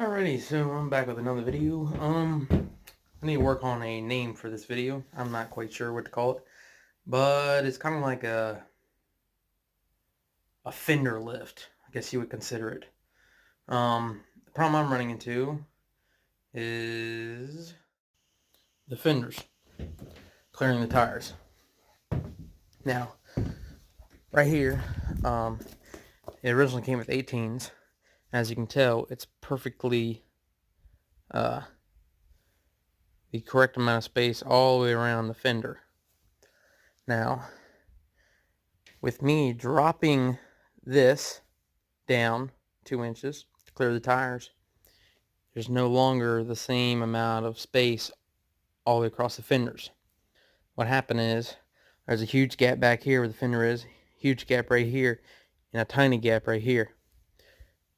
Alrighty, so I'm back with another video. I need to work on a name for this video. I'm not quite sure what to call it, but it's kind of like a fender lift, I guess you would consider it. The problem I'm running into is the fenders, clearing the tires. Now, right here, it originally came with 18s. As you can tell, it's perfectly uh, the correct amount of space all the way around the fender. Now, with me dropping this down 2 inches to clear the tires, there's no longer the same amount of space all the way across the fenders. What happened is there's a huge gap back here where the fender is, huge gap right here, and a tiny gap right here.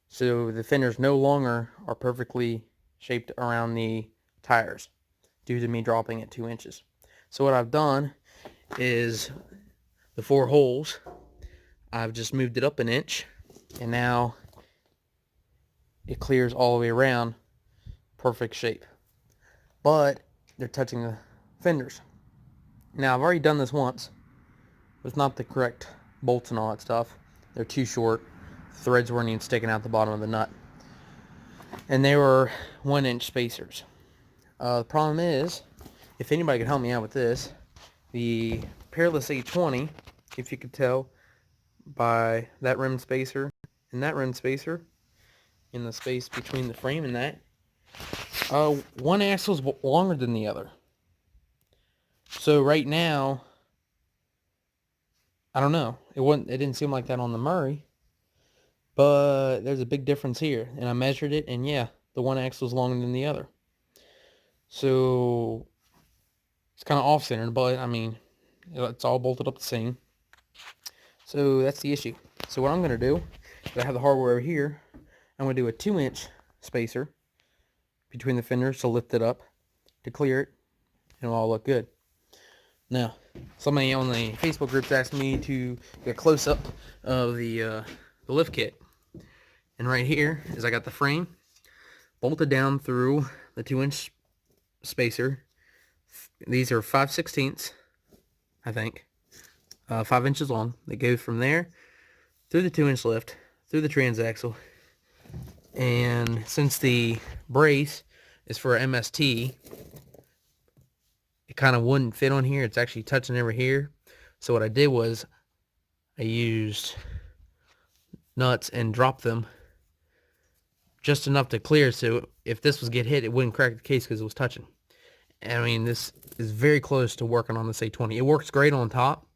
So the fenders no longer are perfectly shaped around the tires due to me dropping it 2 inches. So what I've done is the 4 holes, I've just moved it up an inch, and now it clears all the way around, perfect shape. But they're touching the fenders. Now I've already done this once with not the correct bolts and all that stuff. They're too short. Threads weren't even sticking out the bottom of the nut. And they were 1-inch spacers. The problem is, if anybody could help me out with this, the Peerless 820, if you could tell by that rim spacer and that rim spacer, in the space between the frame and that, one axle's longer than the other. So right now, I don't know. It didn't seem like that on the Murray, but there's a big difference here. And I measured it, and yeah, the one axle's longer than the other. So it's kind of off-centered, but I mean, it's all bolted up the same. So that's the issue. So what I'm going to do is I have the hardware over here. I'm going to do a 2-inch spacer between the fenders to lift it up, to clear it, and it'll all look good. Now, somebody on the Facebook groups asked me to get a close-up of the lift kit. And right here is I got the frame bolted down through the 2-inch spacer. These are 5/16, I think, 5 inches long. They go from there through the 2-inch lift, through the transaxle. And since the brace is for MST, it kind of wouldn't fit on here. It's actually touching over here. So what I did was I used nuts and dropped them just enough to clear, so if this was get hit, it wouldn't crack the case because it was touching. I mean, this is very close to working on this 820. It works great on top,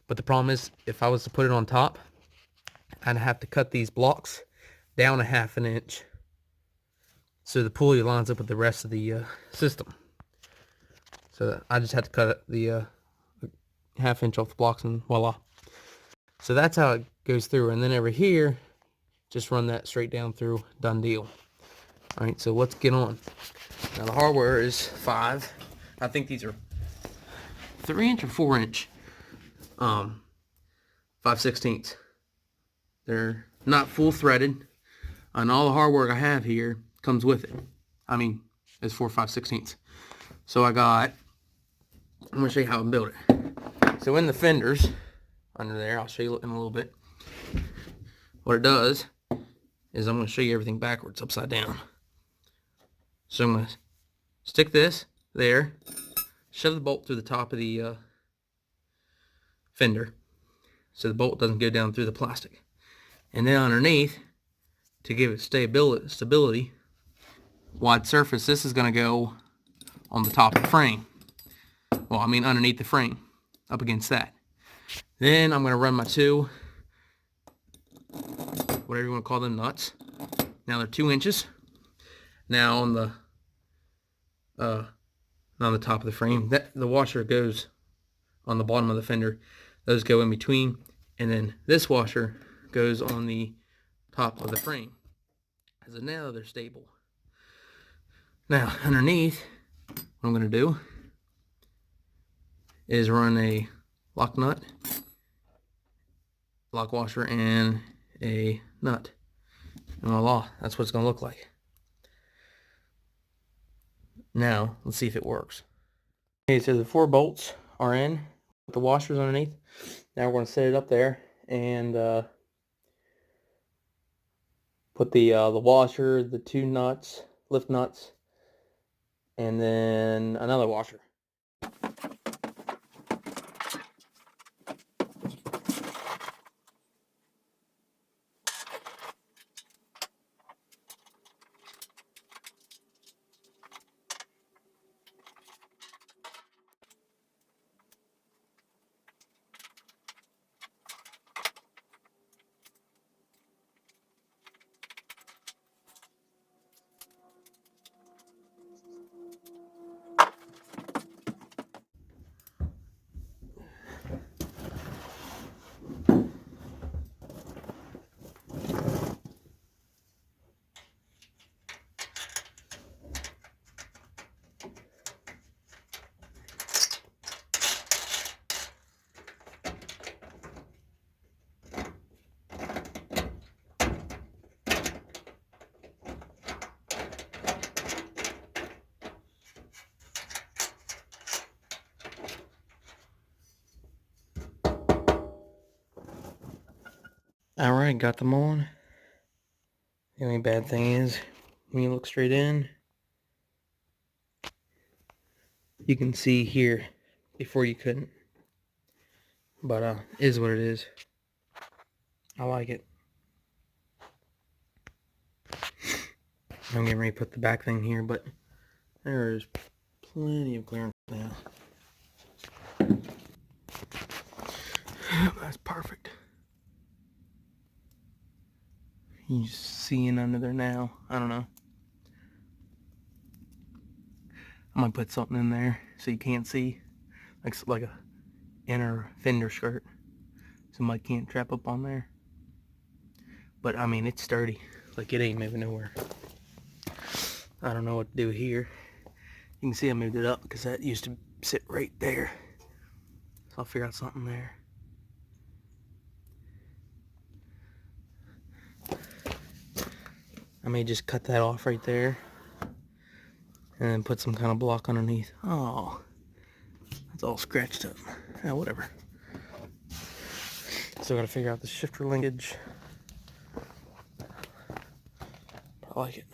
but the problem is if I was to put it on top, I'd have to cut these blocks down a 1/2 inch so the pulley lines up with the rest of the system. So I just had to cut the 1/2 inch off the blocks, and voila. So that's how it goes through. And then over here, just run that straight down through, done deal. All right, so let's get on. Now the hardware is 5. I think these are 3-inch or 4-inch 5/16. They're not full threaded, and all the hardware I have here comes with it. I mean, it's 4 5/16. So I'm gonna show you how I built it. So in the fenders under there, I'll show you in a little bit. What it does is I'm going to show you everything backwards, upside down. So I'm going to stick this there, shove the bolt through the top of the fender so the bolt doesn't go down through the plastic. And then underneath, to give it stability, wide surface, this is going to go on the top of the frame. Well, I mean underneath the frame, up against that. Then I'm going to run my 2, whatever you want to call them, nuts. Now they're 2 inches. Now on the top of the frame, the washer goes on the bottom of the fender. Those go in between, and then this washer goes on the top of the frame. So now they're stable. Now underneath, what I'm going to do is run a lock nut, lock washer, and a nut. And voila, that's what it's going to look like. Now, let's see if it works. Okay, so the 4 bolts are in with the washers underneath. Now we're going to set it up there and put the washer, the 2 nuts, lift nuts, and then another washer. Alright, got them on. The only bad thing is, when you look straight in, you can see here before you couldn't. But it is what it is. I like it. I'm getting ready to put the back thing here, but there's plenty of clearance now. That's perfect. You see in under there now. I don't know. I might put something in there so you can't see, like a inner fender skirt. Somebody can't trap up on there. But I mean, it's sturdy. Like, it ain't moving nowhere. I don't know what to do here. You can see I moved it up because that used to sit right there. So I'll figure out something there. I may just cut that off right there and then put some kind of block underneath. Oh, that's all scratched up. Yeah, whatever. Still gotta figure out the shifter linkage. I like it.